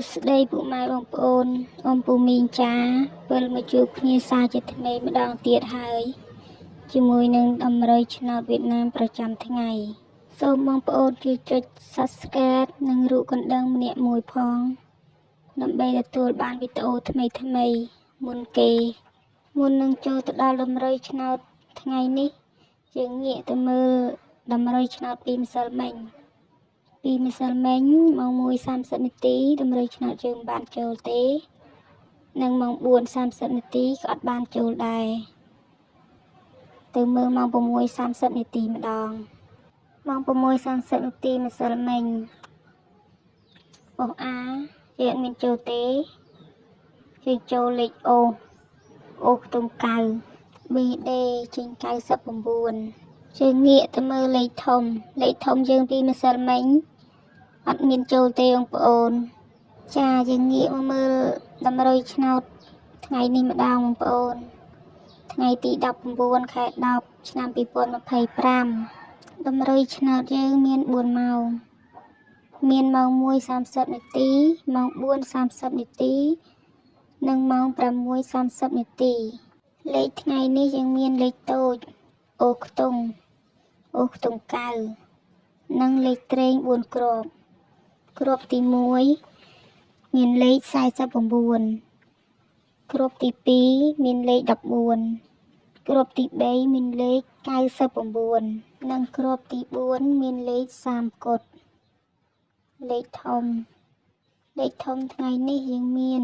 ស្ដីពុកម៉ែបងប្អូនអ៊ំពូមីងចាវិលមកជួបគ្នាសារជាថ្មីម្ដងទៀតហើយជាមួយនឹងដំរីឆ្នោតវៀតណាមប្រចាំថ្ងៃសូមបងប្អូនជួយចុច Subscribe និងរូបកណ្ដឹងម្នាក់មួយផងដើម្បីទទួលបានវីដេអូថ្មីមុនគេមុននឹងចូលទៅដល់ដំរីឆ្នោតថ្ងៃនេះយើងងាកទៅមើលដំរីឆ្នោតពីម្សិលមិញម៉ោង 1:30 នាទីដំរីឆ្នោតយើងបានចូលទេនិងម៉ោង 4:30 នាទីក៏អត់បានចូលដែរទៅមើលម៉ោង 6:30 នាទីម្ដងម៉ោង 6:30 នាទីម្សិលមិញអូអាយើងអត់មានចូលទេយើងចូលលេខអូខ្ទង់9 BD ចេញ99យើងងាកទៅមើលលេខធំយើងពីម្សិលមិញអត់មានចូលទេបងប្អូនចាយើងងាកមកមើលដំរីឆ្នោតថ្ងៃនេះម្ដងបងប្អូនថ្ងៃទី19ខែ10ឆ្នាំ2025ដំរីឆ្នោតយើងមាន4ម៉ោងមានម៉ោង 1:30 នាទីម៉ោង 4:30 នាទីនិងម៉ោង 6:30 នាទីលេខថ្ងៃនេះយើងមានលេខតូចអូខ្ទង់9និងលេខត្រេង4គ្រាប់គ្រាប់ទី1មានលេខ49គ្រាប់ទី2មានលេខ14គ្រាប់ទី3មានលេខ99និងគ្រាប់ទី4មានលេខ30កុដលេខធំថ្ងៃនេះយើងមាន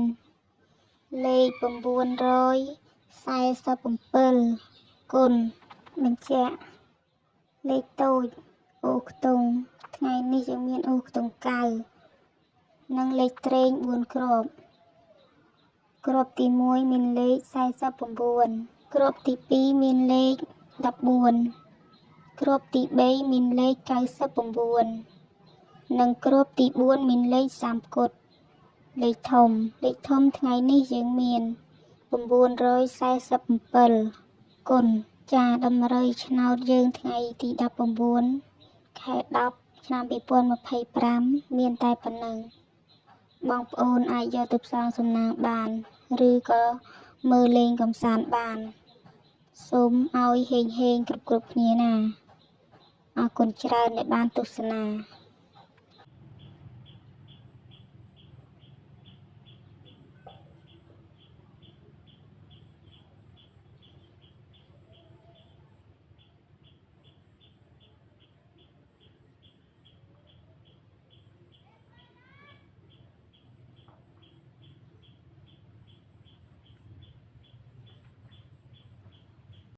លេខ947គុណបញ្ជាក់លេខតូចអូខ្ទង់ថ្ងៃនេះយើងមានអូខ្ទង់9និងលេខត្រេង4គ្រាប់គ្រាប់ទី1មានលេខ49គ្រាប់ទី2មានលេខ14គ្រាប់ទី3មានលេខ99និងគ្រាប់ទី4មានលេខ30កុដលេខធំថ្ងៃនេះយើងមាន947គុណចាដំរីឆ្នោតយើងថ្ងៃទី19ខែ10ឆ្នាំ2025មានតែប៉ុណ្ណឹងបងប្អូនអាចយកទៅផ្សងសំណាងបានឬក៏មើលលេងកម្សាន្តបានសូមឲ្យហេងគ្រប់គ្នាណាអរគុណច្រើនដែលបានទស្សនា